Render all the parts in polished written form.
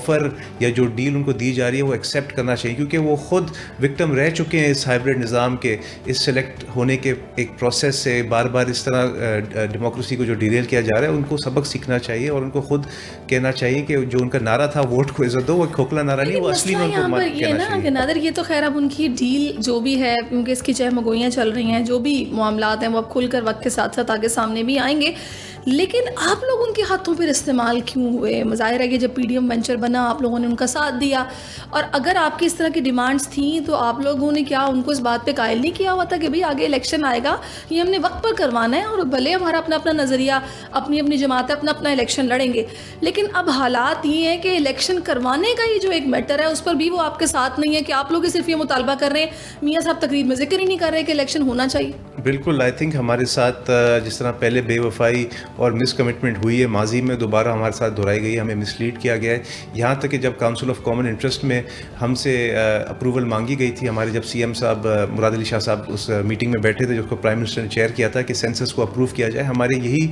Offer یا جو deal in کو دی جا رہی ہے وہ ایکسیپٹ کرنا چاہیے, کیونکہ وہ خود وکٹم رہ چکے ہیں اس ہائبرڈ نظام کے, اس سلیکٹ ہونے کے ایک پروسیس سے. بار بار اس طرح ڈیموکریسی کو جو ڈیریل کیا جا رہا ہے, ان کو سبق سیکھنا چاہیے اور ان کو خود کہنا چاہیے کہ جو ان کا نعرہ تھا ووٹ کو عزت دو, وہ کھوکھلا نعرہ نہیں, وہ اصلی میں ان کو کہنا چاہیے. نادر یہ تو خیر اب ان کی ڈیل جو بھی ہے, کیونکہ اس کی چہ مگوئیاں چل رہی ہیں, جو بھی معاملات ہیں وہ اب کھل کر وقت کے ساتھ ساتھ آگے سامنے بھی آئیں گے, لیکن آپ لوگ ان کے ہاتھوں پہ استعمال کیوں ہوئے؟ ظاہر ہے کہ جب پی ڈی ایم وینچر بنا آپ لوگوں نے ان کا ساتھ دیا, اور اگر آپ کی اس طرح کی ڈیمانڈس تھیں تو آپ لوگوں نے کیا ان کو اس بات پہ قائل نہیں کیا ہوا تھا کہ بھئی آگے الیکشن آئے گا, یہ ہم نے وقت پر کروانا ہے, اور بھلے ہمارا اپنا اپنا نظریہ, اپنی اپنی جماعت اپنا اپنا الیکشن لڑیں گے, لیکن اب حالات یہ ہیں کہ الیکشن کروانے کا یہ جو ایک میٹر ہے اس پر بھی وہ آپ کے ساتھ نہیں ہے, کہ آپ لوگ صرف یہ مطالبہ کر رہے ہیں, میاں صاحب تقریر میں ذکر ہی نہیں کر رہے کہ الیکشن ہونا چاہیے. بالکل, آئی تھنک ہمارے ساتھ جس طرح پہلے بے وفائی اور مس کمٹمنٹ ہوئی ہے ماضی میں, دوبارہ ہمارے ساتھ دہرائی گئی, ہمیں مسلیڈ کیا گیا ہے. یہاں تک کہ جب کاؤنسل آف کامن انٹرسٹ میں ہم سے اپروول مانگی گئی تھی, ہمارے جب سی ایم صاحب مراد علی شاہ صاحب اس میٹنگ میں بیٹھے تھے جس کو پرائم منسٹر نے چیئر کیا تھا کہ سینسس کو اپروو کیا جائے, ہمارے یہی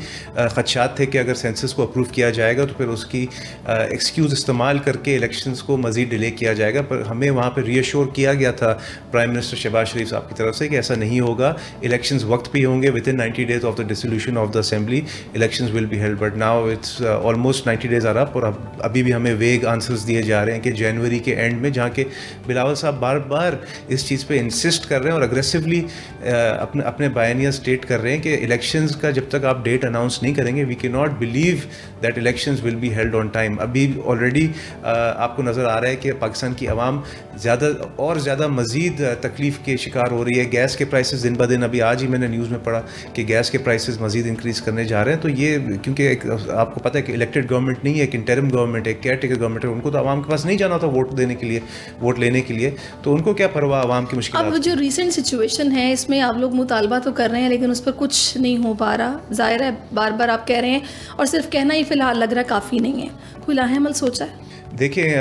خدشات تھے کہ اگر سینسس کو اپروو کیا جائے گا تو پھر اس کی ایکسکیوز استعمال کر کے الیکشنز کو مزید ڈیلے کیا جائے گا. پر ہمیں وہاں پہ ری ایشور کیا گیا تھا پرائم منسٹر شہباز شریف صاحب کی طرف سے کہ ایسا نہیں ہوگا, الیکشنز وقت پہ ہوں گے, within 90 days of the dissolution of the assembly elections will be held. But now it's almost 90 days are up, اور ابھی بھی ہمیں ویگ آنسرز دیے جا رہے ہیں کہ جنوری کے اینڈ میں, جہاں کہ بلاول صاحب بار بار اس چیز پہ انسسٹ کر رہے ہیں اور اگریسولی اپنے بیانیہ اسٹیٹ کر رہے ہیں کہ الیکشنز کا جب تک آپ ڈیٹ اناؤنس نہیں کریں گے وی کی not believe that elections will be held on time. ابھی آلریڈی آپ کو نظر آ رہا ہے کہ پاکستان کی عوام زیادہ اور زیادہ مزید تکلیف کے شکار ہو رہی ہے. گیس کے پرائسز دن بدن, ابھی آج ہی میں نے نیوز میں پڑھا کہ گیس کے پرائسز مزید انکریز کرنے جا رہے ہیں. تو یہ کیونکہ آپ کو پتہ ہے کہ الیکٹڈ گورنمنٹ نہیں ہے, ایک انٹرم گورنمنٹ ہے, ایک کیئر ٹیکر گورنمنٹ ہے, ان کو تو عوام کے پاس نہیں جانا ہوتا ووٹ دینے کے لیے, ووٹ لینے کے لیے, تو ان کو کیا پرواہ عوام کی مشکلات. اب جو ریسنٹ سچویشن ہے اس میں آپ لوگ مطالبہ تو کر رہے ہیں لیکن اس پر کچھ نہیں ہو پا رہا, ظاہر ہے بار بار آپ کہہ رہے ہیں اور صرف کہنا ہی فی الحال لگ رہا کافی نہیں ہے, کوئی لاہ عمل سوچا ہے؟ دیکھیں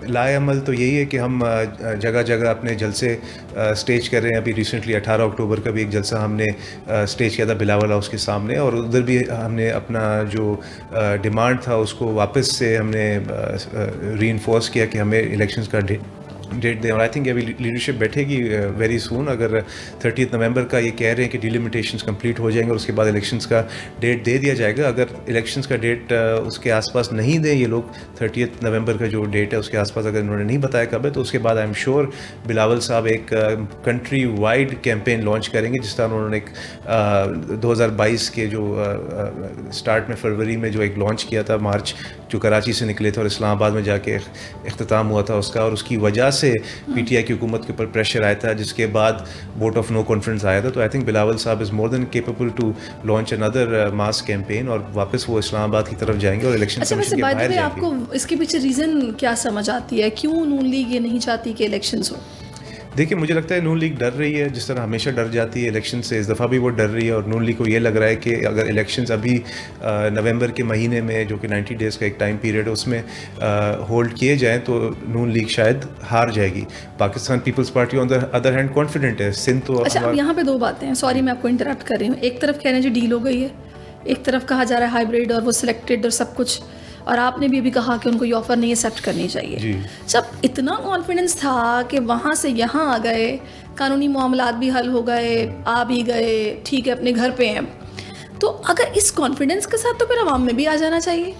لائے عمل تو یہی ہے کہ ہم جگہ جگہ اپنے جلسے اسٹیج کر رہے ہیں. ابھی ریسنٹلی 18 اکتوبر کا بھی ایک جلسہ ہم نے اسٹیج کیا تھا بلاول ہاؤس کے سامنے, اور ادھر بھی ہم نے اپنا جو ڈیمانڈ تھا اس کو واپس سے ہم نے ری انفورس کیا کہ ہمیں الیکشنز کا ڈیٹ دیں. اور آئی تھنک ابھی لیڈرشپ بیٹھے گی ویری سون. اگر 30 نومبر کا یہ کہہ رہے ہیں کہ ڈیلیمیٹیشنز کمپلیٹ ہو جائیں گے اور اس کے بعد الیکشنز کا ڈیٹ دے دیا جائے گا. اگر الیکشنز کا ڈیٹ اس کے آس پاس نہیں دیں یہ لوگ, 30 نومبر کا جو ڈیٹ ہے اس کے آس پاس اگر انہوں نے نہیں بتایا کب ہے, تو اس کے بعد آئی ایم شیور بلاول صاحب ایک کنٹری وائڈ کیمپین لانچ کریں گے, جس طرح انہوں نے ایک 2022 کے جو اسٹارٹ میں فروری میں جو ایک لانچ کیا تھا مارچ, جو کراچی سے نکلے تھے اور اسلام آباد میں جا کے اختتام ہوا تھا اس کا, اور اس کی وجہ سے پی ٹی آئی کی حکومت کے اوپر پریشر آیا تھا جس کے بعد ووٹ آف نو کانفیڈنس آیا تھا. تو آئی تھنک بلاول صاحب is more than capable to launch اندر ماس کیمپین, اور واپس وہ اسلام آباد کی طرف جائیں گے اور الیکشن کمیشن کے باہر جائیں گے. آپ کو اس کے پیچھے ریزن کیا سمجھ آتی ہے, کیوں نون لیگ یہ نہیں چاہتی کہ الیکشنز ہو؟ دیکھیں مجھے لگتا ہے نون لیگ ڈر رہی ہے, جس طرح ہمیشہ ڈر جاتی ہے الیکشن سے, اس دفعہ بھی وہ ڈر رہی ہے. اور نون لیگ کو یہ لگ رہا ہے کہ اگر الیکشنز ابھی نومبر کے مہینے میں, جو کہ 90 days کا ایک ٹائم پیریڈ ہے, اس میں ہولڈ کیے جائیں تو نون لیگ شاید ہار جائے گی. Pakistan Peoples Party on the other hand confident ہے. سندھ تو اچھا, اب یہاں پہ دو باتیں ہیں, سوری میں آپ کو انٹرپٹ کر رہی ہوں. ایک طرف کہہ رہے ہیں جو ڈیل ہو گئی ہے, ایک طرف کہا جا رہا ہے ہائبریڈ اور وہ سلیکٹڈ اور سب کچھ, اور آپ نے بھی ابھی کہا کہ ان کو یہ آفر نہیں ایکسیپٹ کرنی چاہیے. جی, جب اتنا کانفیڈنس تھا کہ وہاں سے یہاں آ گئے, قانونی معاملات بھی حل ہو گئے, آ بھی گئے, ٹھیک ہے اپنے گھر پہ ہیں, تو اگر اس کانفیڈنس کے ساتھ تو پھر عوام میں بھی آ جانا چاہیے.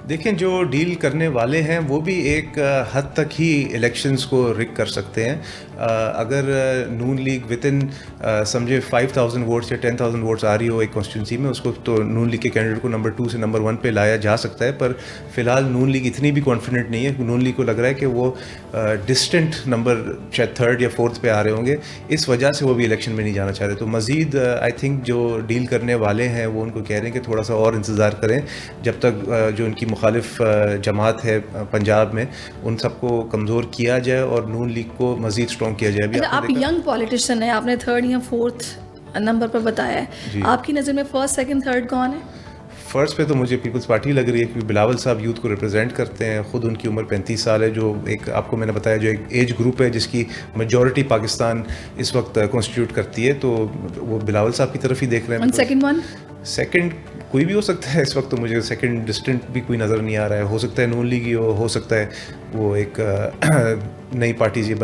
دیکھیں جو ڈیل کرنے والے ہیں وہ بھی ایک حد تک ہی الیکشنز کو رک کر سکتے ہیں. اگر نون لیگ ود ان سمجھے 5000 ووٹس یا 10000 ووٹس آ رہی ہو ایک کانسٹیٹوینسی میں, اس کو تو نون لیگ کے کینڈیڈیٹ کو نمبر 2 سے نمبر 1 پہ لایا جا سکتا ہے. پر فی الحال نون لیگ اتنی بھی کانفیڈنٹ نہیں ہے. نون لیگ کو لگ رہا ہے کہ وہ ڈسٹنٹ نمبر شاید 3rd یا 4th پہ آ رہے ہوں گے, اس وجہ سے وہ بھی الیکشن میں نہیں جانا چاہ رہے. تو مزید آئی تھنک جو ڈیل کرنے والے ہیں وہ ان کو کہہ رہے ہیں کہ تھوڑا سا اور انتظار کریں جب تک جو ان کی مخالف جماعت ہے پنجاب میں ان سب کو کمزور کیا جائے اور نون لیگ کو مزید اسٹرانگ کیا جائے. آپ ینگ پولیٹیشین ہیں, آپ نے 3rd یا 4th نمبر پر بتایا ہے, آپ کی نظر میں 1st, 2nd, 3rd کون ہے؟ فرسٹ پہ تو مجھے پیپلز پارٹی لگ رہی ہے, کیونکہ بلاول صاحب یوتھ کو ریپرزینٹ کرتے ہیں. خود ان کی عمر 35 سال ہے, جو ایک آپ کو میں نے بتایا جو ایک ایج گروپ ہے جس کی میجورٹی پاکستان اس وقت کانسٹیٹیوٹ کرتی ہے, تو وہ بلاول صاحب کی طرف ہی دیکھ رہے ہیں. سیکنڈ ون, سیکنڈ کوئی بھی ہو سکتا ہے اس وقت, تو مجھے سیکنڈ ڈسٹنٹ بھی کوئی نظر نہیں آ رہا ہے. ہو سکتا ہے نون لیگ ہو سکتا ہے وہ ایک نئی پارٹیز یہ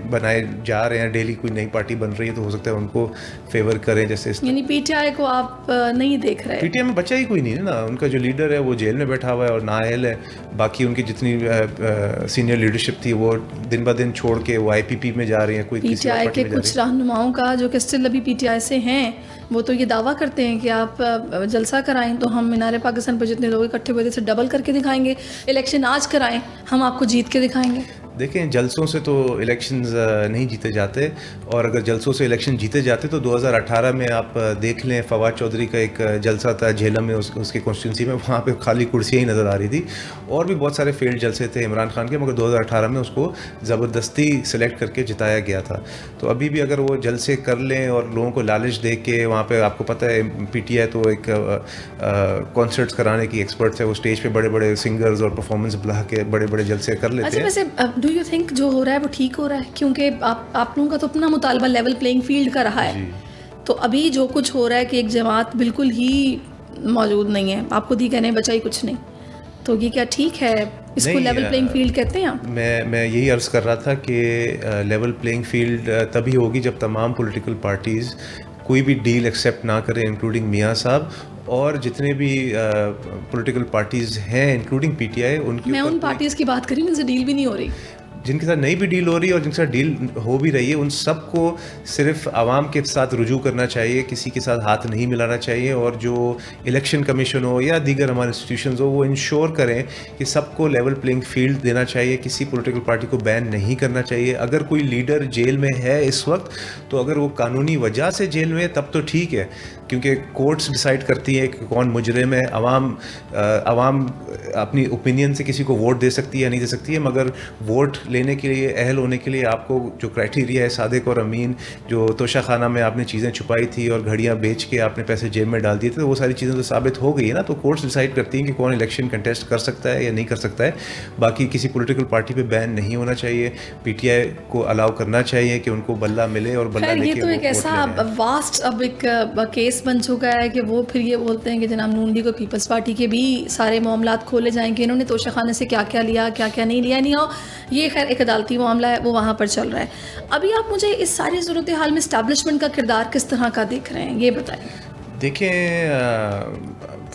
بنائے جا رہے ہیں, ڈیلی کوئی نئی پارٹی بن رہی ہے, تو ہو سکتا ہے ان کو فیور کریں. جیسے یعنی پی ٹی آئی کو آپ نہیں دیکھ رہے؟ پی ٹی آئی میں بچا ہی کوئی نہیں ہے نا, ان کا جو لیڈر ہے وہ جیل میں بیٹھا ہوا ہے اور نااہل ہے. باقی ان کی جتنی سینئر لیڈرشپ تھی وہ دن بہ دن چھوڑ کے وہ آئی پی پی میں جا رہی ہیں. کوئی پی ٹی آئی کے کچھ رہنماؤں کا جو کہ اسٹل ابھی پی ٹی آئی سے ہیں, وہ تو یہ دعویٰ کرتے ہیں کہ آپ جلسہ کرائیں تو ہم مینار پاکستان پر جتنے لوگ اکٹھے ہوئے تھے ڈبل کر کے دکھائیں گے, الیکشن آج کرائیں ہم آپ کو جیت کے دکھائیں گے. دیکھیں جلسوں سے تو الیکشنز نہیں جیتے جاتے, اور اگر جلسوں سے الیکشن جیتے جاتے تو 2018 میں آپ دیکھ لیں فواد چودھری کا ایک جلسہ تھا جھیلم میں, اس کی کانسٹیٹوئنسی میں, وہاں پہ خالی کرسیاں ہی نظر آ رہی تھی. اور بھی بہت سارے فیلڈ جلسے تھے عمران خان کے, مگر 2018 میں اس کو زبردستی سلیکٹ کر کے جتایا گیا تھا. تو ابھی بھی اگر وہ جلسے کر لیں اور لوگوں کو لالچ دے کے, وہاں پہ آپ کو پتہ ہے پی ٹی آئی تو ایک کانسرٹس کرانے کی ایکسپرٹس ہے, وہ اسٹیج پہ بڑے بڑے سنگرز اور پرفارمنس بلا کے بڑے بڑے جلسے کر لیتے ہیں. ویسے ڈو یو تھنک جو ہو رہا ہے وہ ٹھیک ہو رہا ہے؟ کیونکہ آپ لوگوں کا تو اپنا مطالبہ لیول پلینگ فیلڈ کا رہا ہے, تو ابھی جو کچھ ہو رہا ہے کہ ایک جماعت بالکل ہی موجود نہیں ہے, آپ خود ہی کہنے بچائی کچھ نہیں, تو یہ کیا ٹھیک ہے؟ اس کو لیول پلینگ فیلڈ کہتے ہیں آپ؟ میں یہی عرض کر رہا تھا کہ لیول پلینگ فیلڈ تبھی ہوگی جب تمام پولیٹیکل پارٹیز کوئی بھی ڈیل ایکسیپٹ نہ کریں, انکلوڈنگ میاں صاحب اور جتنے بھی پولیٹیکل پارٹیز ہیں انکلوڈنگ پی ٹی آئی. میں ان پارٹیز کی بات کری جن سے ڈیل بھی نہیں ہو رہی, جن کے ساتھ نئی بھی ڈیل ہو رہی ہے اور جن کے ساتھ ڈیل ہو بھی رہی ہے, ان سب کو صرف عوام کے ساتھ رجوع کرنا چاہیے, کسی کے ساتھ ہاتھ نہیں ملانا چاہیے. اور جو الیکشن کمیشن ہو یا دیگر ہمارے انسٹیٹیوشنز ہو وہ انشور کریں کہ سب کو لیول پلینگ فیلڈ دینا چاہیے, کسی پولیٹیکل پارٹی کو بین نہیں کرنا چاہیے. اگر کوئی لیڈر جیل میں ہے اس وقت, تو اگر وہ قانونی وجہ سے جیل میں ہے تب تو ٹھیک ہے, کیونکہ کورٹس ڈیسائیڈ کرتی ہیں کہ کون مجرم ہے. عوام اپنی اوپینین سے کسی کو ووٹ دے سکتی ہے یا نہیں دے سکتی ہے, مگر ووٹ لینے کے لیے, اہل ہونے کے لیے آپ کو جو کرائٹیریا ہے صادق اور امین, جو توشہ خانہ میں آپ نے چیزیں چھپائی تھی اور گھڑیاں بیچ کے آپ نے پیسے جیب میں ڈال دیے تھے, تو وہ ساری چیزیں تو ثابت ہو گئی ہے نا. تو کورٹس ڈیسائیڈ کرتی ہیں کہ کون الیکشن کنٹیسٹ کر سکتا ہے یا نہیں کر سکتا ہے. باقی کسی پولیٹیکل پارٹی پہ بین نہیں ہونا چاہیے, پی ٹی آئی کو الاؤ کرنا چاہیے کہ ان کو بلہ ملے اور بلہ لے کے. یہ تو ایک ایسا واسٹ اب ایک کیس بن چکا ہے کہ وہ پھر یہ بولتے ہیں کہ جناب نون لیگ اور پیپلز پارٹی کے بھی سارے معاملات کھولے جائیں گے, انہوں نے توشہ خانے سے کیا کیا لیا کیا کیا نہیں لیا. نہیں ہو یہ خیر ایک عدالتی معاملہ ہے, وہ وہاں پر چل رہا ہے. ابھی آپ مجھے اس ساری صورتحال میں اسٹیبلشمنٹ کا کردار کس طرح کا دیکھ رہے ہیں, یہ بتائیں. دیکھیں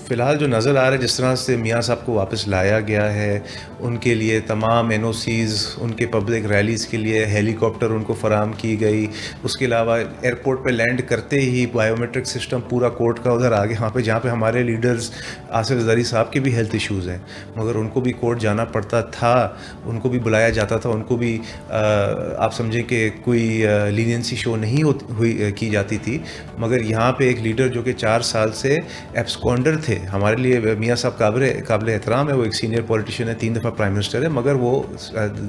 فی الحال جو نظر آ رہا ہے, جس طرح سے میاں صاحب کو واپس لایا گیا ہے, ان کے لیے تمام این او سیز, ان کے پبلک ریلیز کے لیے ہیلی کاپٹر ان کو فراہم کی گئی. اس کے علاوہ ایئرپورٹ پہ لینڈ کرتے ہی بائیو میٹرک سسٹم پورا کورٹ کا ادھر آگے, وہاں پہ جہاں پہ ہمارے لیڈرز آصف زرداری صاحب کے بھی ہیلتھ ایشوز ہیں, مگر ان کو بھی کورٹ جانا پڑتا تھا, ان کو بھی بلایا جاتا تھا, ان کو بھی آپ سمجھیں کہ کوئی لینینسی شو نہیں کی جاتی تھی. مگر یہاں پہ ایک لیڈر جو کہ 4 سال سے ایبسکونڈر تھے, ہمارے لیے میاں صاحب قابل احترام ہے, وہ ایک سینئر پولیٹیشین ہے, 3 دفعہ پرائم منسٹر ہے, مگر وہ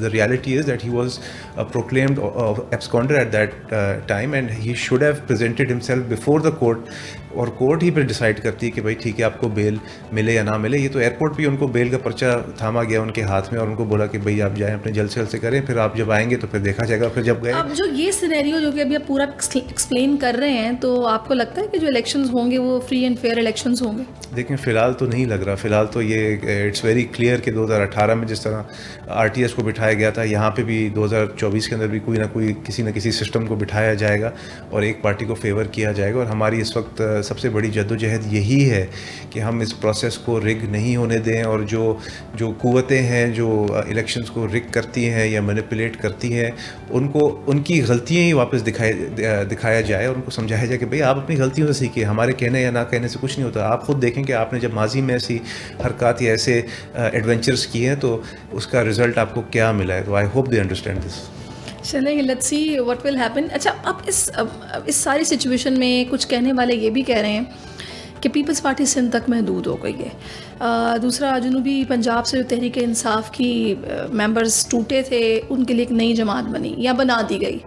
the reality is that he was proclaimed absconder at that time and he should have presented himself before the court, اور کورٹ ہی پھر ڈیسائیڈ کرتی ہے کہ بھائی ٹھیک ہے آپ کو بیل ملے یا نہ ملے. یہ تو ایئرپورٹ پہ ان کو بیل کا پرچہ تھاما گیا ان کے ہاتھ میں, اور ان کو بولا کہ بھائی آپ جائیں اپنے جلد سے کریں, پھر آپ جب آئیں گے تو پھر دیکھا جائے گا. پھر جب گئے, اب جو یہ سینیریو جو کہ ابھی آپ پورا ایکسپلین کر رہے ہیں, تو آپ کو لگتا ہے کہ جو الیکشنز ہوں گے وہ فری اینڈ فیئر الیکشنز ہوں گے؟ دیکھیں فی الحال تو نہیں لگ رہا. فی الحال تو یہ اٹس ویری کلیئر کہ 2018 میں جس طرح آر ٹی ایس کو بٹھایا گیا تھا, یہاں پہ بھی 2024 کے اندر بھی کوئی نہ کسی سسٹم کو بٹھایا جائے گا اور ایک پارٹی کو فیور کیا جائے گا. اور ہماری اس وقت سب سے بڑی جدوجہد یہی ہے کہ ہم اس پروسیس کو رگ نہیں ہونے دیں, اور جو قوتیں ہیں جو الیکشنز کو رگ کرتی ہیں یا مینیپولیٹ کرتی ہیں, ان کی غلطیاں ہی واپس دکھایا جائے, اور ان کو سمجھایا جائے کہ بھئی آپ اپنی غلطیوں سے سیکھیں, ہمارے کہنے یا نہ کہنے سے کچھ نہیں ہوتا. آپ خود دیکھیں کہ آپ نے جب ماضی میں ایسی حرکات یا ایسے ایڈونچرز کیے ہیں تو اس کا رزلٹ آپ کو کیا ملا ہے. تو I hope they understand this. چلیں let's see what will happen. اچھا, اب اس ساری سچویشن میں کچھ کہنے والے یہ بھی کہہ رہے ہیں کہ پیپلز پارٹی سندھ تک محدود ہو گئی ہے. دوسرا, جنوبی پنجاب سے جو تحریک انصاف کی ممبرز ٹوٹے تھے, ان کے لیے ایک نئی جماعت بنی یا بنا دی گئی,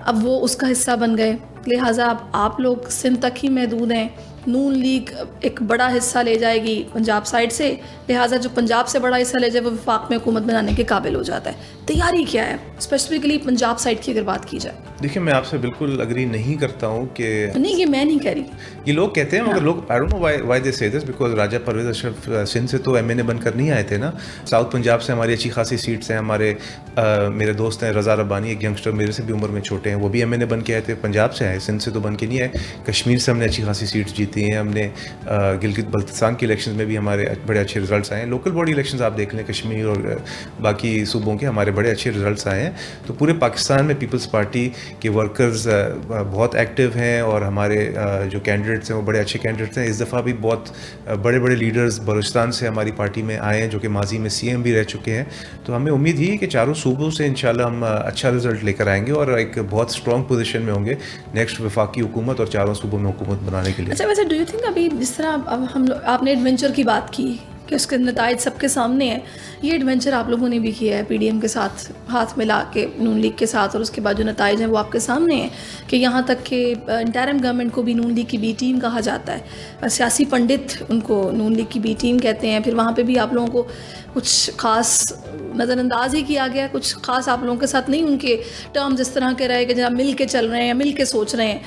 اب وہ اس کا حصہ بن گئے, لہٰذا آپ لوگ سندھ تک ہی محدود ہیں. نون لیگ ایک بڑا حصہ لے جائے گی پنجاب سائڈ سے, لہٰذا جو پنجاب سے بڑا حصہ لے جائے وہ وفاق میں حکومت بنانے کے قابل ہو جاتا ہے. تیاری کیا ہے اسپیسیفکلی پنجاب سائڈ کی اگر بات کی جائے؟ دیکھیں میں آپ سے بالکل اگری نہیں کرتا ہوں کہ نہیں, یہ میں نہیں کہہ رہی, یہ لوگ کہتے ہیں, مگر لوگ I don't know why they سے دس, بیکاز راجہ پرویز اشرف سندھ سے تو ایم این اے بن کر نہیں آئے تھے نا. ساؤتھ پنجاب سے ہماری اچھی خاصی سیٹس ہیں. ہمارے میرے دوست ہیں رضا ربانی, ایک ینگسٹر میرے سے بھی عمر میں چھوٹے ہیں, وہ بھی ایم این اے بن کے آئے تھے, پنجاب سے آئے, سندھ سے تو بن کے نہیں آئے. کشمیر سے ہم نے اچھی خاصی سیٹس جیتی ہیں, ہم نے گلگت بلتستان کے الیکشنز میں بھی ہمارے بڑے اچھے رزلٹس آئے ہیں. لوکل باڈی الیکشنز آپ دیکھ لیں کشمیر اور باقی صوبوں کے ہمارے بڑے اچھے رزلٹس آئے ہیں. تو پورے پاکستان میں پیپلز پارٹی کے ورکرز بہت ایکٹیو ہیں, اور ہمارے جو کینڈیڈیٹس ہیں وہ بڑے اچھے کینڈیڈیٹس ہیں. اس دفعہ بھی بہت بڑے بڑے لیڈرز بلوچستان سے ہماری پارٹی میں آئے ہیں جو کہ ماضی میں سی ایم بھی رہ چکے ہیں. تو ہمیں امید ہی کہ چاروں صوبوں سے انشاءاللہ ہم اچھا رزلٹ لے کر آئیں گے, اور ایک بہت اسٹرانگ پوزیشن میں ہوں گے نیکسٹ وفاقی حکومت اور چاروں صوبوں میں حکومت بنانے کے لیے. اچھا ویسے ڈو یو تھنک ابھی جس طرح اب ہم لوگ, آپ نے ایڈونچر کی بات کی کہ اس کے نتائج سب کے سامنے ہیں, یہ ایڈونچر آپ لوگوں نے بھی کیا ہے پی ڈی ایم کے ساتھ ہاتھ ملا کے نون لیگ کے ساتھ, اور اس کے بعد جو نتائج ہیں وہ آپ کے سامنے ہیں کہ یہاں تک کہ انٹرم گورنمنٹ کو بھی نون لیگ کی بی ٹیم کہا جاتا ہے, سیاسی پنڈت ان کو نون لیگ کی بی ٹیم کہتے ہیں. پھر وہاں پہ بھی آپ لوگوں کو کچھ خاص نظر انداز ہی کیا گیا, کچھ خاص آپ لوگوں کے ساتھ نہیں ان کے ٹرمز اس طرح کے رہے کہ جناب مل کے چل رہے ہیں یا مل کے سوچ رہے ہیں.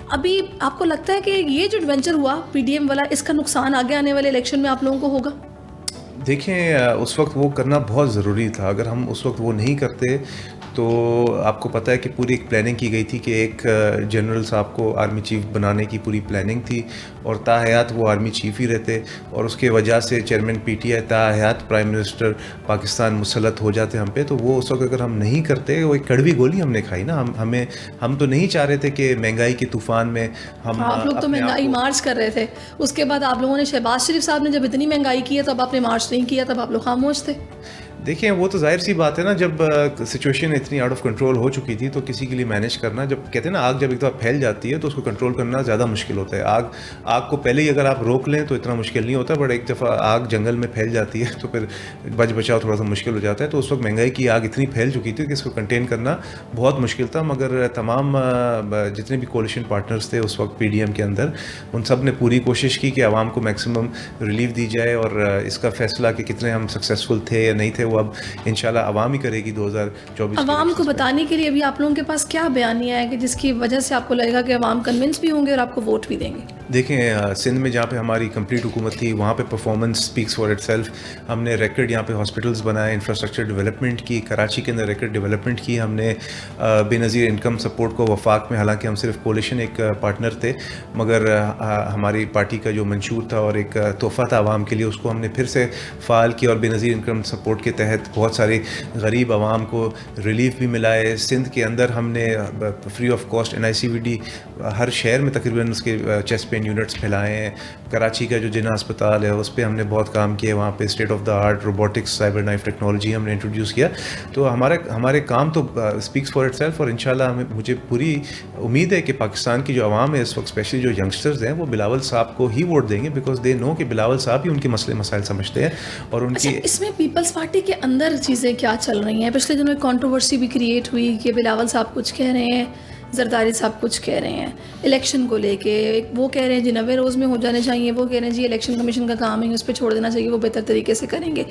ابھی آپ کو لگتا ہے کہ یہ جو ایڈونچر ہوا پی ڈی ایم والا, اس کا نقصان آگے آنے والے الیکشن میں آپ لوگوں کو ہوگا؟ دیکھیں اس وقت وہ کرنا بہت ضروری تھا. اگر ہم اس وقت وہ نہیں کرتے تو آپ کو پتہ ہے کہ پوری ایک پلاننگ کی گئی تھی کہ ایک جنرل صاحب کو آرمی چیف بنانے کی پوری پلاننگ تھی, اور تاحیات وہ آرمی چیف ہی رہتے, اور اس کے وجہ سے چیئرمین پی ٹی آئی تاحیات پرائم منسٹر پاکستان مسلط ہو جاتے ہم پہ. تو وہ اس وقت اگر ہم نہیں کرتے, وہ ایک کڑوی گولی ہم نے کھائی نا. ہم تو نہیں چاہ رہے تھے کہ مہنگائی کے طوفان میں ہم, آپ لوگ تو مہنگائی مارچ کر رہے تھے, اس کے بعد آپ لوگوں نے شہباز شریف صاحب نے جب اتنی مہنگائی کی ہے تب آپ نے مارچ نہیں کیا, تب آپ لوگ خاموش تھے. دیکھیں وہ تو ظاہر سی بات ہے نا, جب سچویشن اتنی آؤٹ آف کنٹرول ہو چکی تھی تو کسی کے لیے مینیج کرنا, جب کہتے ہیں نا آگ جب ایک دفعہ پھیل جاتی ہے تو اس کو کنٹرول کرنا زیادہ مشکل ہوتا ہے. آگ کو پہلے ہی اگر آپ روک لیں تو اتنا مشکل نہیں ہوتا, بٹ ایک دفعہ آگ جنگل میں پھیل جاتی ہے تو پھر بچاؤ تھوڑا سا مشکل ہو جاتا ہے. تو اس وقت مہنگائی کی آگ اتنی پھیل چکی تھی کہ اس کو کنٹین کرنا بہت مشکل تھا. مگر تمام جتنے بھی کولیشن پارٹنرز تھے اس وقت پی ڈی ایم کے اندر, ان سب نے پوری کوشش کی کہ عوام کو میکسیمم ریلیف دی جائے, اور اس کا فیصلہ کہ کتنے ہم سکسیزفل تھے یا نہیں تھے وہ اب انشاءاللہ عوام ہی کرے گی 2024. عوام کو بتانے کے لیے ابھی آپ لوگوں کے پاس کیا بیانیہ ہے کہ جس کی وجہ سے آپ کو لگے گا کہ عوام کنونس بھی ہوں گے اور آپ کو ووٹ بھی دیں گے؟ دیکھیں سندھ میں جہاں پہ ہماری کمپلیٹ حکومت تھی وہاں پہ performance speaks for itself. ہم نے ریکڈ یہاں پہ ہاسپٹلس بنائے, انفراسٹرکچر ڈیولپمنٹ کی, کراچی کے اندر ریکڈ ڈیولپمنٹ کی. ہم نے بے نظیر انکم سپورٹ کو وفاق میں, حالانکہ ہم صرف کولیشن ایک پارٹنر تھے, مگر ہماری پارٹی کا جو منشور تھا اور ایک تحفہ تھا عوام کے لیے, اس کو ہم نے پھر سے فعال کیا, اور بے نظیر انکم سپورٹ کے تحت بہت سارے غریب عوام کو ریلیف بھی ملا ہے. سندھ کے اندر ہم نے فری آف کاسٹ NICVD ہر شہر میں تقریباً اس کے چیسٹ پین یونٹس پھیلائے ہیں. کراچی کا جو جناح ہسپتال ہے اس پہ ہم نے بہت کام کیا, وہاں پہ state of the art robotics cyber knife technology ہم نے انٹروڈیوس کیا. تو ہمارے کام تو اسپیکس فار اٹ سیلف, اور انشاءاللہ مجھے پوری امید ہے کہ پاکستان کی جو عوام ہے اس وقت اسپیشلی جو ینگسٹرز ہیں وہ بلاول صاحب کو ہی ووٹ دیں گے, بیکاز دے نو کہ بلاول صاحب ہی ان کے مسئلے مسائل سمجھتے ہیں. اور ان کی اس میں پیپلز پارٹی کے اندر چیزیں کیا چل رہی ہیں؟ پچھلے دنوں ایک کنٹروورسی بھی کریٹ ہوئی کہ بلاول صاحب کچھ کہہ رہے ہیں, زرداری صاحب کچھ کہہ رہے ہیں الیکشن کو لے کے. وہ کہہ رہے ہیں جی 90 روز میں ہو جانے چاہیے, وہ کہہ رہے ہیں جی الیکشن کمیشن کا کام ہے اس پہ چھوڑ دینا چاہیے, وہ بہتر طریقے سے کریں گے.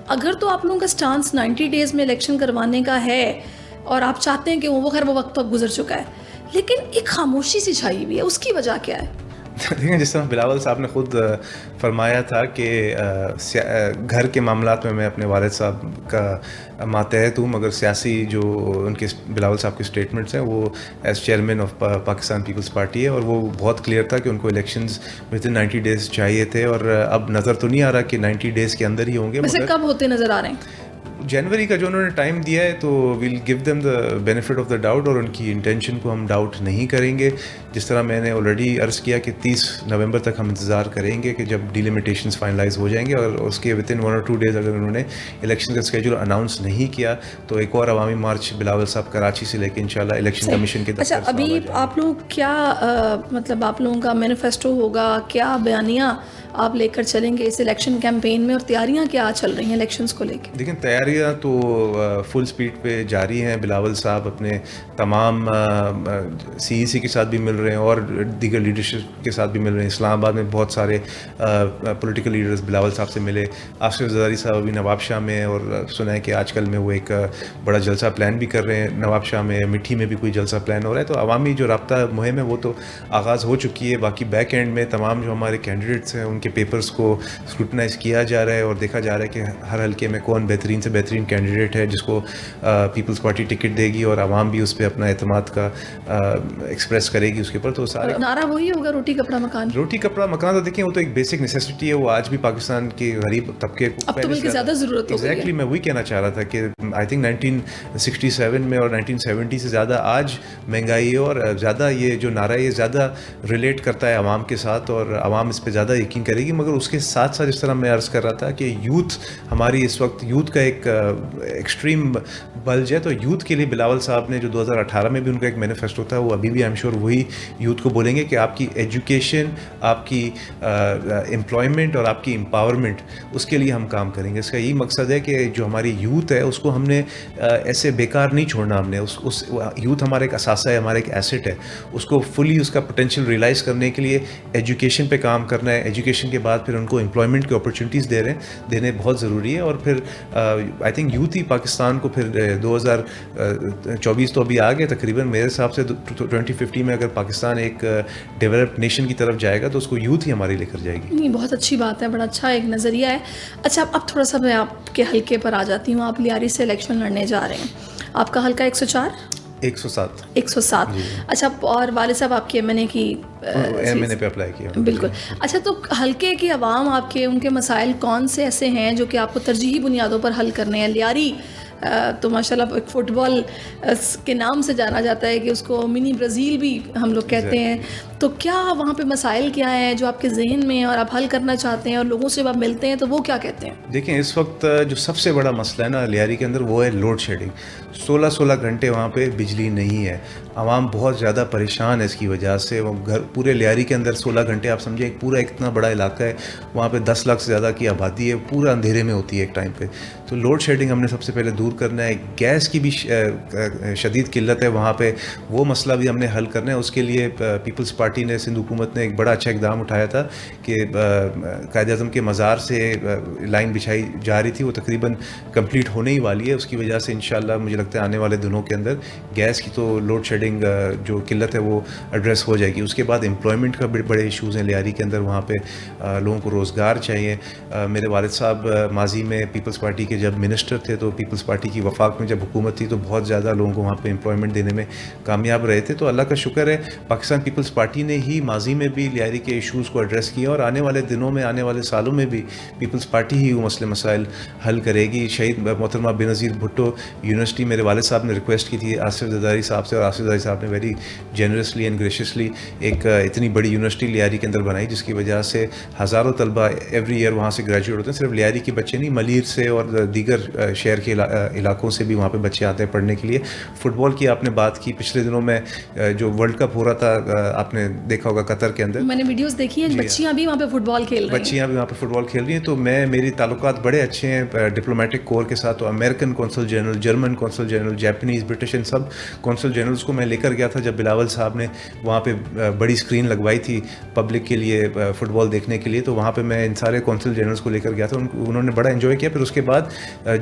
اگر تو آپ لوگوں کا سٹانس 90 ڈیز میں الیکشن کروانے کا ہے اور آپ چاہتے ہیں کہ وہ خیر وہ وقت تو اب گزر چکا ہے, لیکن ایک خاموشی سی چھائی ہوئی ہے, اس کی وجہ کیا ہے؟ دیکھیں جس طرح بلاول صاحب نے خود فرمایا تھا کہ گھر کے معاملات میں اپنے والد صاحب کا ماتحت ہوں, مگر سیاسی جو ان کے بلاول صاحب کے اسٹیٹمنٹس ہیں وہ as chairman of Pakistan Peoples Party ہے, اور وہ بہت کلیئر تھا کہ ان کو الیکشنز ود ان 90 ڈیز چاہیے تھے, اور اب نظر تو نہیں آ رہا کہ 90 ڈیز کے اندر ہی ہوں گے. ویسے کب ہوتے نظر آ رہے ہیں؟ جنوری کا جو انہوں نے ٹائم دیا ہے, تو we'll give them the benefit of the doubt, اور ان کی انٹینشن کو ہم ڈاؤٹ نہیں کریں گے. جس طرح میں نے آلریڈی عرض کیا کہ 30 نومبر تک ہم انتظار کریں گے کہ جب ڈیلیمیٹیشنز فائنلائز ہو جائیں گے, اور اس کے ود ان 1 or 2 days اگر انہوں نے الیکشن کا اسکیجول اناؤنس نہیں کیا تو ایک اور عوامی مارچ بلاول صاحب کراچی سے لے کے انشاءاللہ الیکشن کمیشن کے دفتر. اچھا ابھی آپ لوگ کیا مطلب آپ لوگوں کا مینیفیسٹو ہوگا, کیا بیانیہ آپ لے کر چلیں گے اس الیکشن کیمپین میں, اور تیاریاں کیا چل رہی ہیں الیکشنز کو لے کے؟ دیکھیں تیاری تیاریاں تو فل سپیڈ پہ جاری ہیں. بلاول صاحب اپنے تمام CEC کے ساتھ بھی مل رہے ہیں اور دیگر لیڈرشپ کے ساتھ بھی مل رہے ہیں. اسلام آباد میں بہت سارے پولیٹیکل لیڈرز بلاول صاحب سے ملے. آصف زرداری صاحب ابھی نواب شاہ میں, اور سنا ہے کہ آج کل میں وہ ایک بڑا جلسہ پلان بھی کر رہے ہیں نواب شاہ میں. مٹھی میں بھی کوئی جلسہ پلان ہو رہا ہے. تو عوامی جو رابطہ مہم ہے وہ تو آغاز ہو چکی ہے. باقی بیک اینڈ میں تمام جو ہمارے کینڈیڈیٹس ہیں ان کے پیپرز کو اسکروٹنائز کیا جا رہا ہے اور دیکھا جا رہا ہے کہ ہر حلقے میں کون بہترین سے بہترین کینڈیڈیٹ ہے جس کو پیپلز پارٹی ٹکٹ دے گی اور عوام بھی اس پہ اپنا اعتماد کا ایکسپریس کرے گی اس کے اوپر. تو سارا نعرہ وہی ہوگا روٹی کپڑا مکان. روٹی کپڑا مکان تو دیکھیں وہ تو ایک بیسک نیسیسٹی ہے. وہ آج بھی پاکستان کے غریب طبقے کو اب تو بلکہ زیادہ ضرورت ہو گئی ہے. ایگزیکٹلی میں وہی کہنا چاہ رہا تھا کہ آئی تھنک 1967 میں اور 1970 سے زیادہ آج مہنگائی ہے اور زیادہ یہ جو نعرہ ہے یہ زیادہ ریلیٹ کرتا ہے عوام کے ساتھ اور عوام اس پہ زیادہ یقین کرے گی. مگر اس کے ساتھ ساتھ جس طرح میں عرض کر رہا تھا کہ یوتھ ہماری اس وقت یوتھ کا ایک ایکسٹریم بلج ہے. تو یوتھ کے لیے بلاول صاحب نے جو 2018 میں بھی ان کا ایک مینیفیسٹو تھا وہ ابھی بھی آئی ایم شیور وہی یوتھ کو بولیں گے کہ آپ کی ایجوکیشن, آپ کی امپلائمنٹ اور آپ کی امپاورمنٹ اس کے لیے ہم کام کریں گے. اس کا یہی مقصد ہے کہ جو ہماری یوتھ ہے اس کو ہم نے ایسے بیکار نہیں چھوڑنا. ہم نے اس یوتھ ہمارا ایک اثاثہ ہے, ہمارا ایک ایسٹ ہے. اس کو فلی اس کا پوٹینشیل ریئلائز کرنے کے لیے ایجوکیشن پہ کام کرنا ہے. ایجوکیشن کے بعد پھر ان کو امپلائمنٹ کی اپرچونیٹیز دینے بہت ضروری ہے. اور پھر آئی تھنک یوتھ ہی پاکستان کو پھر 2024 تو ابھی آ گیا تقریباً, میرے حساب سے 2050 میں اگر پاکستان ایک ڈیولپڈ نیشن کی طرف جائے گا تو اس کو یوتھ ہی ہماری لے کر جائے گی. نہیں, بہت اچھی بات ہے, بڑا اچھا ایک نظریہ ہے. اچھا اب تھوڑا سا میں آپ کے حلقے پر آ جاتی ہوں. آپ لیاری سے الیکشن لڑنے جا رہے ہیں. آپ کا حلقہ 107. اچھا, اور والد صاحب آپ کی MNA کی MNA پہ اپلائی کیا. بالکل. اچھا, تو حلقے کے عوام آپ کے ان کے مسائل کون سے ایسے ہیں جو کہ آپ کو ترجیحی بنیادوں پر حل کرنے ہیں؟ لیاری تو ماشاءاللہ ایک فٹ بال کے نام سے جانا جاتا ہے کہ اس کو منی برازیل بھی ہم لوگ کہتے ہیں. تو کیا وہاں پہ مسائل کیا ہیں جو آپ کے ذہن میں اور آپ حل کرنا چاہتے ہیں, اور لوگوں سے آپ ملتے ہیں تو وہ کیا کہتے ہیں؟ دیکھیں اس وقت جو سب سے بڑا مسئلہ ہے نا لیاری کے اندر وہ ہے لوڈ شیڈنگ. 16 گھنٹے وہاں پہ بجلی نہیں ہے. عوام بہت زیادہ پریشان ہے اس کی وجہ سے. وہ پورے لیاری کے اندر 16 گھنٹے آپ سمجھیں ایک پورا اتنا بڑا علاقہ ہے, وہاں پہ 10 لاکھ سے زیادہ کی آبادی ہے, پورا اندھیرے میں ہوتی ہے ایک ٹائم پہ. تو لوڈ شیڈنگ ہم نے سب سے پہلے دور کرنا ہے. گیس کی بھی شدید قلت ہے وہاں پہ, وہ مسئلہ بھی ہم نے حل کرنا ہے. اس کے لیے پیپلز پارٹی نے, سندھ حکومت نے ایک بڑا اچھا اقدام اٹھایا تھا کہ قائد اعظم کے مزار سے لائن بچھائی جا رہی تھی, وہ تقریباً کمپلیٹ ہونے ہی والی ہے. اس کی وجہ سے انشاءاللہ مجھے لگتا ہے آنے والے دنوں کے اندر گیس کی تو لوڈ شیڈنگ جو قلت ہے وہ ایڈریس ہو جائے گی. اس کے بعد امپلائمنٹ کا بڑے ایشوز ہیں لیاری کے اندر. وہاں پہ لوگوں کو روزگار چاہیے. میرے والد صاحب ماضی میں پیپلز پارٹی کے جب منسٹر تھے تو پیپلز پارٹی کی وفاق میں جب حکومت تھی تو بہت زیادہ لوگوں کو وہاں پہ امپلائمنٹ دینے میں کامیاب رہے تھے. تو اللہ کا شکر ہے پاکستان پیپلز پارٹی نے ہی ماضی میں بھی لیاری کے ایشوز کو ایڈریس کیا, اور آنے والے دنوں میں, آنے والے سالوں میں بھی پیپلز پارٹی ہی وہ مسائل حل کرے گی. شہید محترمہ بینظیر بھٹو یونیورسٹی میرے والد صاحب نے ریکویسٹ کی تھی آصف زرداری صاحب سے, اور آصف زرداری صاحب نے ویری جنرسلی اینڈ گریشیسلی ایک اتنی بڑی یونیورسٹی لیاری کے اندر بنائی جس کی وجہ سے ہزاروں طلبہ ایوری ایئر وہاں سے گریجویٹ ہوتے ہیں. صرف لیاری کے بچے نہیں, ملیر سے اور دیگر شہر کے علاقوں سے بھی وہاں پہ بچے آتے ہیں پڑھنے کے لیے. فٹ بال کی آپ نے بات کی, پچھلے دنوں میں جو ورلڈ کپ ہو رہا تھا آپ نے دیکھا ہوگا قطر کے اندر, میں نے ویڈیوز دیکھی ہیں, بچیاں بھی وہاں پہ فٹ بال کھیل رہی ہیں. بچیاں بھی وہاں پہ فٹ بال کھیل رہی ہیں. تو میری تعلقات بڑے اچھے ہیں ڈپلومیٹک کور کے ساتھ. تو American consul general, German consul general, Japanese, British, ان سب کونسل جنرلز کو میں لے کر گیا تھا جب بلاول صاحب نے وہاں پہ بڑی اسکرین لگوائی تھی پبلک کے لیے فٹ بال دیکھنے کے لیے. تو وہاں پہ میں ان سارے کونسل جنرلز کو لے کر گیا تھا, انہوں نے بڑا انجوائے کیا. پھر اس کے بعد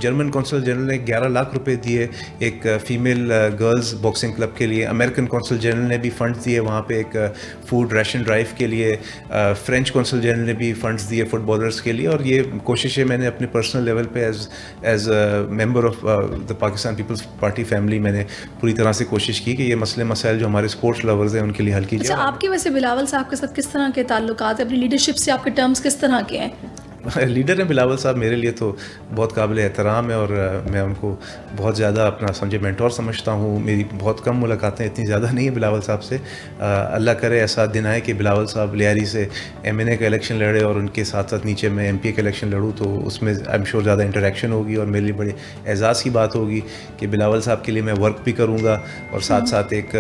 جرمن کونسل جنرل نے 11 لاکھ روپے دیے ایک فیمیل گرلز باکسنگ کلب کے لیے. امریکن کونسل جنرل نے بھی فنڈز دیے وہاں پہ ایک فوڈ ریشن ڈرائیو کے لیے. فرینچ کونسل جنرل نے بھی فنڈز دیے فٹ بالرز کے لیے. اور یہ کوششیں میں نے اپنے پرسنل لیول پہ as member of the Pakistan Peoples Party family میں نے پوری طرح سے کوشش کی کہ یہ مسائل جو ہمارے اسپورٹس لورز ہیں ان کے لیے حل کی جائے. اچھا, آپ کے ویسے بلاول صاحب کے ساتھ کس طرح کے تعلقات ہیں؟ اپنی لیڈرشپ سے آپ کے ٹرمز کس طرح کے ہیں؟ لیڈر ہیں بلاول صاحب, میرے لیے تو بہت قابل احترام ہے اور میں ان کو بہت زیادہ اپنا سمجھے مینٹور سمجھتا ہوں. میری بہت کم ملاقاتیں, اتنی زیادہ نہیں ہیں بلاول صاحب سے. اللہ کرے ایسا دن آئے کہ بلاول صاحب لیاری سے MNA کا الیکشن لڑے اور ان کے ساتھ ساتھ نیچے میں MP کا الیکشن لڑوں, تو اس میں آئی ایم شیور زیادہ انٹریکشن ہوگی اور میرے لیے بڑے اعزاز کی بات ہوگی کہ بلاول صاحب کے لیے میں ورک بھی کروں گا اور ساتھ ساتھ ایک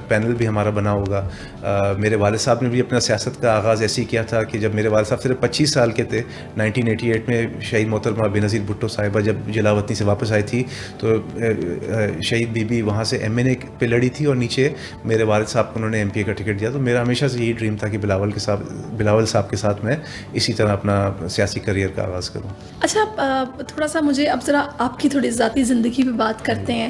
پینل بھی ہمارا بنا ہوگا. میرے والد صاحب نے بھی اپنا سیاست کا آغاز ایسے ہی کیا تھا کہ جب میرے والد صاحب صرف 25 سال کے تھے 1988 میں شہید محترمہ بینظیر بھٹو صاحبہ جب جلاوطنی سے واپس آئی تھی تو شہید بی بی وہاں سے ایم این اے پہ لڑی تھی اور نیچے میرے والد صاحب کو انہوں نے ایم پی اے کا ٹکٹ دیا. تو میرا ہمیشہ سے یہی ڈریم تھا کہ بلاول صاحب کے ساتھ میں اسی طرح اپنا سیاسی کریئر کا آغاز کروں. اچھا تھوڑا سا مجھے اب ذرا آپ کی تھوڑی ذاتی زندگی پہ بات کرتے ہیں.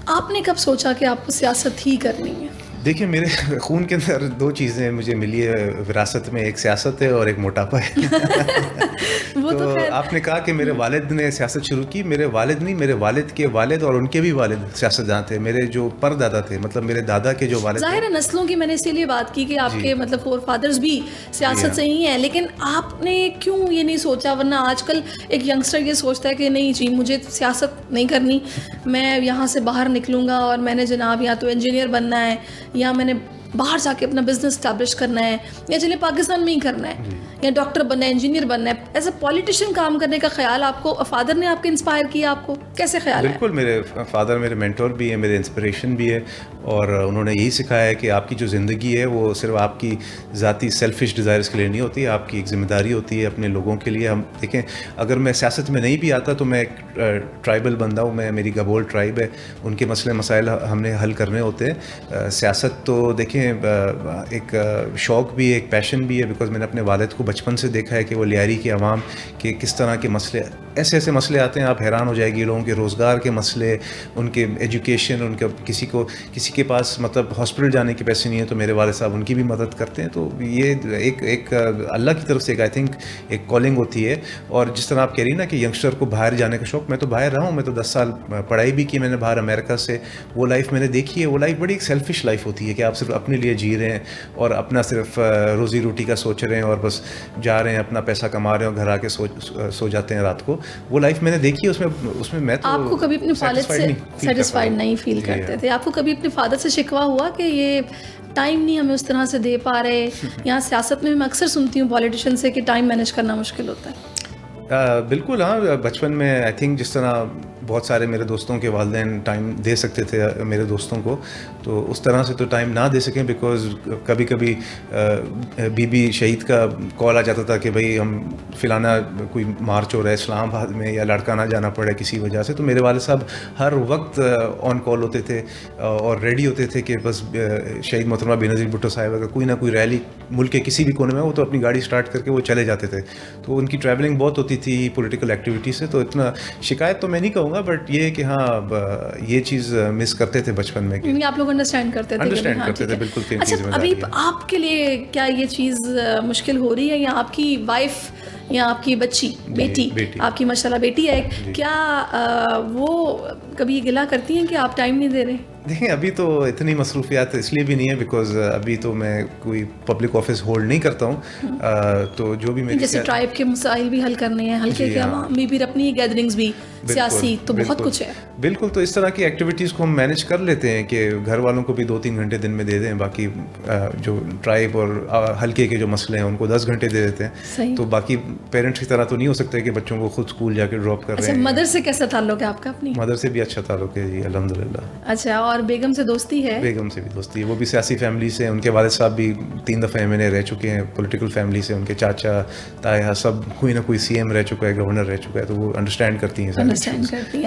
آپ نے کب سوچا کہ آپ کو سیاست ہی کرنی ہے؟ دیکھیے میرے خون کے اندر دو چیزیں مجھے ملی ہے وراثت میں, ایک سیاست ہے اور ایک موٹاپا ہے. وہ تو آپ نے کہا کہ میرے والد نے سیاست شروع کی. میرے والد نہیں, میرے والد کے والد اور ان کے بھی والد سیاستدان تھے. میرے جو پر دادا تھے, مطلب میرے دادا کے جو والد, ظاہر ہے نسلوں کی میں نے اسی لیے بات کی کہ آپ کے مطلب فور فادرز بھی سیاست سے ہی ہیں, لیکن آپ نے کیوں یہ نہیں سوچا؟ ورنہ آج کل ایک ینگسٹر یہ سوچتا ہے کہ نہیں جی مجھے سیاست نہیں کرنی, میں یہاں سے باہر نکلوں گا اور میں نے جناب یا تو انجینئر بننا ہے یا میں نے باہر جا کے اپنا بزنس اسٹیبلش کرنا ہے یا چلے پاکستان میں ہی کرنا ہے یا ڈاکٹر بننا ہے, انجینئر بننا ہے. ایز اے پولیٹیشین کام کرنے کا خیال آپ کو فادر نے آپ کے انسپائر کیا؟ آپ کو کیسے خیال ہے؟ بالکل, میرے فادر میرے مینٹور بھی ہیں, میرے انسپریشن بھی ہے, اور انہوں نے یہی سکھایا ہے کہ آپ کی جو زندگی ہے وہ صرف آپ کی ذاتی سیلفش ڈیزائرس کے لیے نہیں ہوتی, آپ کی ایک ذمہ داری ہوتی ہے اپنے لوگوں کے لیے. ہم دیکھیں اگر میں سیاست میں نہیں بھی آتا تو میں ایک ٹرائبل بندہ ہوں, میری گبول ٹرائب ہے, ان کے مسئلے مسائل ہم نے حل کرنے ہوتے ہیں. سیاست تو دیکھیں ایک شوق بھی ہے, ایک پیشن بھی ہے, بیکاز میں نے اپنے والد کو بچپن سے دیکھا ہے کہ وہ لیاری کے عوام کے کس طرح کے مسئلے, ایسے ایسے مسئلے آتے ہیں آپ حیران ہو جائے گی. لوگوں کے روزگار کے مسئلے, ان کے ایجوکیشن, ان کا کسی کے پاس مطلب ہاسپٹل جانے کے پیسے نہیں ہیں تو میرے والد صاحب ان کی بھی مدد کرتے ہیں. تو یہ ایک اللہ کی طرف سے ایک آئی تھنک ایک کالنگ ہوتی ہے. اور جس طرح آپ کہہ رہی نا کہ ینگسٹر کو باہر جانے کا شوق, میں تو باہر رہا ہوں, میں تو 10 سال پڑھائی بھی کی میں نے باہر امریکہ سے. وہ لائف میں نے دیکھی ہے, وہ لائف بڑی ایک سیلفش لائف ہوتی ہے کہ آپ صرف اپنے لیے جی رہے ہیں اور اپنا صرف روزی روٹی کا سوچ رہے ہیں اور بس جا رہے ہیں اپنا پیسہ کما رہے ہیں اور گھر آ کے سو جاتے ہیں رات کو. وہ لائف میں نے دیکھی ہے, اس میں میں تو آپ کو کبھی اپنے والد سے سیٹسفائڈ نہیں فیل کرتے تھے؟ آپ کو کبھی اپنے فادر سے شکوہ ہوا کہ یہ ٹائم نہیں ہمیں اس طرح سے دے پا رہے؟ یہاں سیاست میں میں اکثر سنتی ہوں پولیٹیشین سے کہ ٹائم مینیج کرنا مشکل ہوتا ہے. بالکل ہاں, بچپن میں آئی تھنک جس طرح بہت سارے میرے دوستوں کے والدین ٹائم دے سکتے تھے میرے دوستوں کو, تو اس طرح سے تو ٹائم نہ دے سکیں, بیکاز کبھی کبھی بی بی شہید کا کال آ جاتا تھا کہ بھائی ہم فلانا کوئی مارچ ہو رہا ہے اسلام آباد میں یا لڑکا نہ جانا پڑے کسی وجہ سے. تو میرے والد صاحب ہر وقت آن کال ہوتے تھے اور ریڈی ہوتے تھے کہ بس شہید محترمہ بینظیر بھٹو صاحبہ کا کوئی نہ کوئی ریلی ملک کے کسی بھی کونے میں, وہ تو اپنی گاڑی اسٹارٹ کر کے وہ چلے جاتے تھے. تو ان کی ٹریولنگ بہت ہوتی تھی پولیٹیکل ایکٹیویٹی سے, تو اتنا شکایت تو میں نہیں کہوں گا, بٹ یہ کہ ہاں یہ چیز مس کرتے تھے بچپن میں. آپ لوگ انڈرسٹینڈ کرتے تھے بالکل. اچھا ابھی آپ کے لیے کیا یہ چیز مشکل ہو رہی ہے, یا آپ کی وائف یا آپ کی بچی بیٹی آپ کی ماشاءاللہ بیٹی ہے, کیا وہ کبھی گلا کرتی ہیں کہ آپ ٹائم نہیں دے رہے؟ دیکھیں ابھی تو اتنی مصروفیات اس لیے بھی نہیں ہے بیکاز ابھی تو میں کوئی پبلک آفس ہولڈ نہیں کرتا ہوں, تو جو بھی میری جیسے ٹرائب کے مسائل بھی حل کرنے ہیں, ہلکے کے عوام میں بھی اپنی گیدرنگز بھی سیاسی, تو بہت کچھ ہے. بالکل, تو اس طرح کی ایکٹیویٹیز کو ہم مینیج کر لیتے ہیں کہ گھر والوں کو بھی 2-3 گھنٹے دن میں دے دیں, باقی جو ٹرائب اور ہلکے کے جو مسئلے ہیں ان کو 10 گھنٹے دے دیتے ہیں. تو باقی پیرنٹس کی طرح تو نہیں ہو سکتے کہ بچوں کو خود اسکول جا کے ڈراپ کر رہے ہیں. مدر سے کیسا تعلق ہے آپ کا؟ اپنی مدر سے بھی اچھا تعلق ہے جی الحمدللہ. اچھا, اور بیگم سے دوستی ہے؟ بیگم سے بھی دوستی ہے, وہ بھی سیاسی فیملی سے, ان کے والد صاحب بھی 3 دفعہ ایم این اے رہ چکے ہیں پولیٹیکل فیملی سے, ان کے چاچا تایا سب کوئی نہ کوئی سی ایم رہ چکا ہے, گورنر رہ چکا ہے, تو وہ انڈرسٹینڈ کرتی ہیں.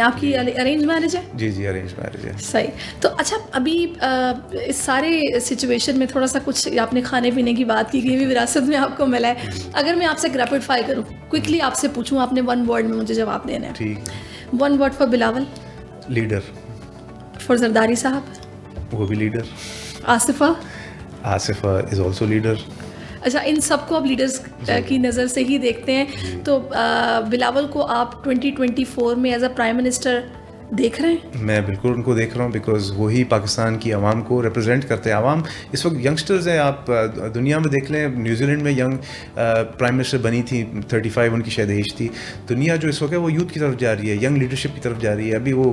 آپ کی ارینج میرج ہے؟ جی ارینج میرج ہے. صحیح. تو اچھا ابھی اس سارے سچویشن میں تھوڑا سا کچھ آپ نے کھانے پینے کی بات کی کہ بھی وراثت میں آپ کو ملا ہے, اگر میں آپ سے ریپڈ فائر کروں, کوئکلی آپ سے پوچھوں, آپ نے 1 ورڈ میں مجھے جواب دینا ہے. ٹھیک. 1 word for Bilawal. Leader. For Zardari sahab. وہ بھی leader. Aseefa. Aseefa is also leader. اچھا, ان سب کو آپ لیڈرز کی نظر سے ہی دیکھتے ہیں, تو بلاول کو آپ 2024 میں ایز اے پرائم منسٹر دیکھ رہے ہیں؟ میں بالکل ان کو دیکھ رہا ہوں, بیکاز وہی پاکستان کی عوام کو ریپرزینٹ کرتے ہیں. عوام اس وقت ینگسٹرز ہیں, آپ دنیا میں دیکھ لیں, نیوزی لینڈ میں ینگ پرائم منسٹر بنی تھی 35 ان کی شاید ایج تھی. دنیا جو اس وقت ہے وہ یوتھ کی طرف جا رہی ہے, ینگ لیڈرشپ کی طرف جا رہی ہے. ابھی وہ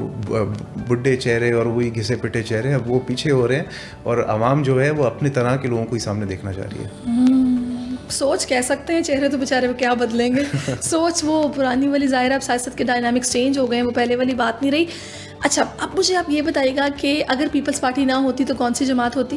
بڈھے چہرے اور وہی گھسے پٹے چہرے اب وہ پیچھے ہو رہے ہیں, اور عوام جو ہے وہ اپنی طرح کے لوگوں کو ہی سامنے دیکھنا چاہ رہی ہے. سوچ کہہ سکتے ہیں, چہرے تو بیچارے وہ کیا بدلیں گے, سوچ وہ پرانی والی ظاہر ہے, اب سیاست کے ڈائنامکس چینج ہو گئے ہیں, وہ پہلے والی بات نہیں رہی. اچھا, اب مجھے آپ یہ بتائیے گا کہ اگر پیپلز پارٹی نہ ہوتی تو کون سی جماعت ہوتی؟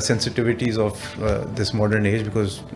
sensitivities of this modern age, because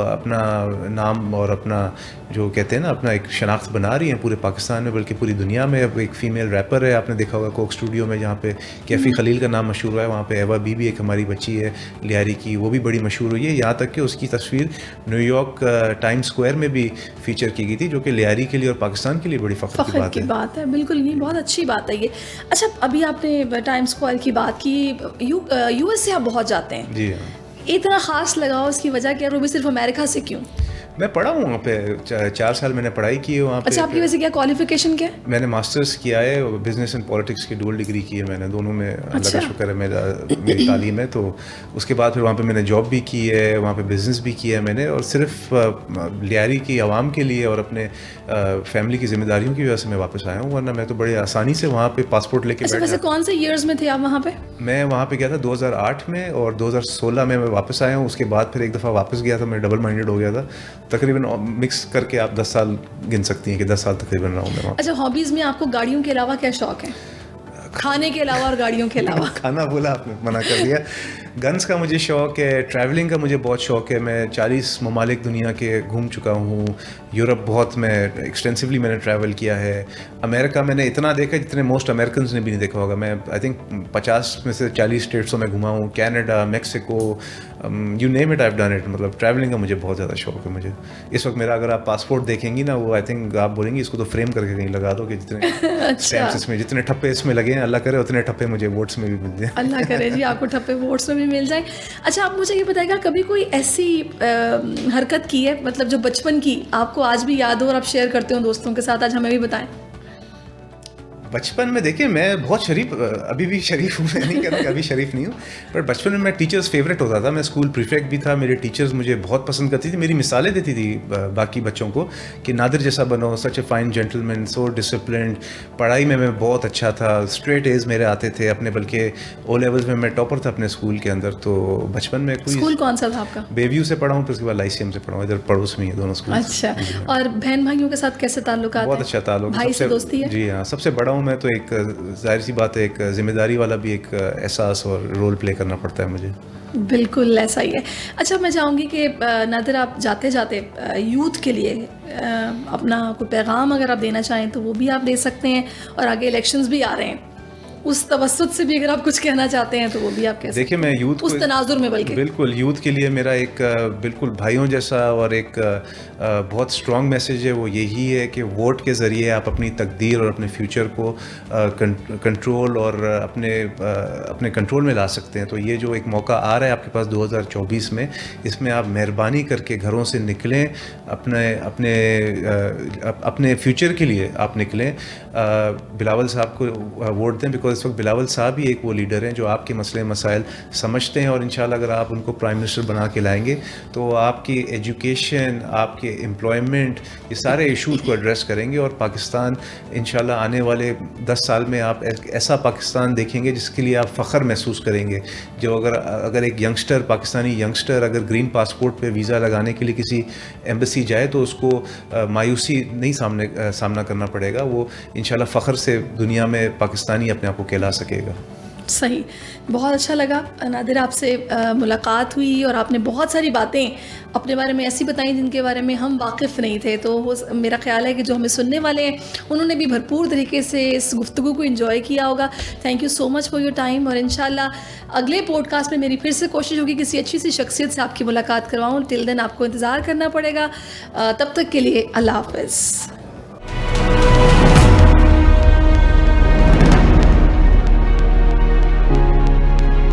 اپنا نام اور اپنا جو کہتے ہیں نا اپنا ایک شناخت بنا رہی ہیں پورے پاکستان میں بلکہ پوری دنیا میں. اب ایک فیمیل ریپر ہے, آپ نے دیکھا ہوگا کوک اسٹوڈیو میں جہاں پہ کیفی خلیل کا نام مشہور ہے, وہاں پہ ایوا بی بھی ایک ہماری بچی ہے لیاری کی, وہ بھی بڑی مشہور ہوئی ہے. یہاں تک کہ اس کی تصویر نیو یارک ٹائم اسکوائر میں بھی فیچر کی گئی تھی, جو کہ لیاری کے لیے اور پاکستان کے لیے بڑی فخر کی بات ہے. بالکل نہیں, بہت اچھی بات ہے یہ. اچھا, ابھی آپ نے ٹائم اسکوائر کی بات کی, یو ایس سے آپ بہت جاتے ہیں. جی ہاں. اتنا خاص لگاؤ اس کی وجہ کیا, وہ بھی صرف امریکہ سے کیوں؟ میں پڑھا ہوں وہاں پہ 4 سال میں نے پڑھائی کی ہے وہاں پہ. اچھا, آپ کی ویسے کیا کوالیفیکیشن کیا ہے؟ میں نے ماسٹرز کیا ہے, بزنس اینڈ پالیٹکس کی ڈبل ڈگری کی ہے میں نے, دونوں میں اللہ کا شکر ہے میری تعلیم ہے. تو اس کے بعد پھر وہاں پہ میں نے جاب بھی کی ہے, وہاں پہ بزنس بھی کیا ہے میں نے, اور صرف لیاری کی عوام کے لیے اور اپنے فیملی کی ذمہ داریوں کی وجہ سے میں واپس آیا ہوں, ورنہ میں تو بڑے آسانی سے وہاں پہ پاسپورٹ لے کے بیٹھ. ویسے کون سے ایئرز میں تھے آپ وہاں پہ؟ میں وہاں پہ گیا تھا 2008 میں, اور 2016 میں واپس آیا ہوں. اس کے بعد پھر ایک دفعہ واپس گیا تھا, میں ڈبل مائنڈیڈ ہو گیا تھا. تقریباً مکس کر کے آپ 10 سال گن سکتی ہیں کہ 10 سال تقریباً رہا ہوں میں وہاں. اچھا, ہابیز میں آپ کو گاڑیوں کے علاوہ کیا شوق ہے؟ کھانے کے علاوہ اور گاڑیوں کے علاوہ؟ کھانا بولا آپ نے, منع کر دیا. گنز کا مجھے شوق ہے, ٹریولنگ کا مجھے بہت شوق ہے. میں 40 ممالک دنیا کے گھوم چکا ہوں. یورپ بہت میں ایکسٹینسولی میں نے ٹریول کیا ہے. امریکہ میں نے اتنا دیکھا جتنے موسٹ امریکنز نے بھی نہیں دیکھا ہوگا. میں آئی تھنک 50 میں سے 40 اسٹیٹسوں میں گھما ہوں. Canada, Mexico, you name it I have done it. مطلب ٹریولنگ کا مجھے بہت زیادہ شوق ہے. مجھے اس وقت میرا اگر آپ پاسپورٹ دیکھیں گی نا, وہ آئی تھنک آپ بولیں گی اس کو تو فریم کر کے کہیں لگا دو کہ جتنے اسٹیمپس اس میں, جتنے ٹھپے اس میں لگے ہیں, اللہ کرے اتنے ٹھپے مجھے ووٹس میں بھی مل جائیں. اللہ کرے جی آپ کو ٹھپے ووٹس میں بھی مل جائیں. اچھا, آپ مجھے یہ بتائیے گا کبھی کوئی ایسی حرکت کی ہے مطلب جو بچپن کی آپ کو آج بھی یاد ہو اور آپ شیئر کرتے ہو دوستوں کے ساتھ, آج ہمیں بھی بتائیں. بچپن میں دیکھیں میں بہت شریف, ابھی بھی شریف ہوں, میں نہیں کہہ رہا کہ ابھی شریف نہیں ہوں, پر بچپن میں ٹیچرز فیوریٹ ہوتا تھا. میں اسکول پریفیکٹ بھی تھا, میرے ٹیچرز مجھے بہت پسند کرتی تھی. میری مثالیں دیتی تھی باقی بچوں کو کہ نادر جیسا بنو, such a fine gentleman, so disciplined. پڑھائی میں بہت اچھا تھا, اسٹریٹ ایز میرے آتے تھے اپنے, بلکہ او لیولز میں ٹاپر تھا اپنے اسکول کے اندر. تو بچپن میں کوئی اسکول کون سا تھا آپ کا؟ بیویو سے پڑھا ہوں, پھر اس کے بعد لائسیم سے پڑھا ہوں, ادھر پڑوس میں ہی دونوں اسکول. اچھا, اور بہن بھائیوں کے ساتھ کیسے تعلقات؟ بہت اچھا تعلق, بھائی سے دوستی ہے؟ جی ہاں, سب سے بڑا ہوں میں تو. ایک ظاہر سی بات ہے, ایک ذمہ داری والا بھی ایک احساس اور رول پلے کرنا پڑتا ہے مجھے. بالکل ایسا ہی ہے. اچھا, میں چاہوں گی کہ نادر آپ جاتے جاتے یوتھ کے لیے اپنا کوئی پیغام اگر آپ دینا چاہیں تو وہ بھی آپ دے سکتے ہیں, اور آگے الیکشنز بھی آ رہے ہیں, اس توسط سے بھی اگر آپ کچھ کہنا چاہتے ہیں تو وہ بھی آپ کہہ سکتے ہیں. دیکھیں میں یوتھ اس تناظر میں بلکہ بالکل یوتھ کے لیے میرا ایک بالکل بھائیوں جیسا اور ایک بہت اسٹرانگ میسیج ہے, وہ یہی ہے کہ ووٹ کے ذریعے آپ اپنی تقدیر اور اپنے فیوچر کو کنٹرول اور اپنے کنٹرول میں لا سکتے ہیں. تو یہ جو ایک موقع آ رہا ہے آپ کے پاس 2024 میں, اس میں آپ مہربانی کر کے گھروں سے نکلیں, اپنے فیوچر کے لیے آپ نکلیں. بلاول صاحب کو ووٹ دیں, بیکاز اس وقت بلاول صاحب ہی ایک وہ لیڈر ہیں جو آپ کے مسئلے مسائل سمجھتے ہیں, اور انشاءاللہ اگر آپ ان کو پرائم منسٹر بنا کے لائیں گے تو آپ کی ایجوکیشن, آپ کے امپلائمنٹ, یہ سارے ایشوز کو ایڈریس کریں گے. اور پاکستان انشاءاللہ آنے والے 10 سال میں آپ ایسا پاکستان دیکھیں گے جس کے لیے آپ فخر محسوس کریں گے. جو اگر ایک ینگسٹر, پاکستانی ینگسٹر اگر گرین پاسپورٹ پہ ویزا لگانے کے لیے کسی ایمبیسی جائے تو اس کو مایوسی نہیں سامنا کرنا پڑے گا. وہ انشاءاللہ فخر سے دنیا میں پاکستانی اپنے آپ کو کہلا سکے گا. صحیح, بہت اچھا لگا نادر آپ سے ملاقات ہوئی, اور آپ نے بہت ساری باتیں اپنے بارے میں ایسی بتائیں جن کے بارے میں ہم واقف نہیں تھے. تو میرا خیال ہے کہ جو ہمیں سننے والے ہیں انہوں نے بھی بھرپور طریقے سے اس گفتگو کو انجوائے کیا ہوگا. Thank you so much for your time, اور انشاءاللہ اگلے پوڈ کاسٹ میں میری پھر سے کوشش ہوگی کسی اچھی سی شخصیت سے آپ کی ملاقات کرواؤں. ٹل دین آپ کو انتظار کرنا پڑے گا. تب تک کے لیے اللہ حافظ.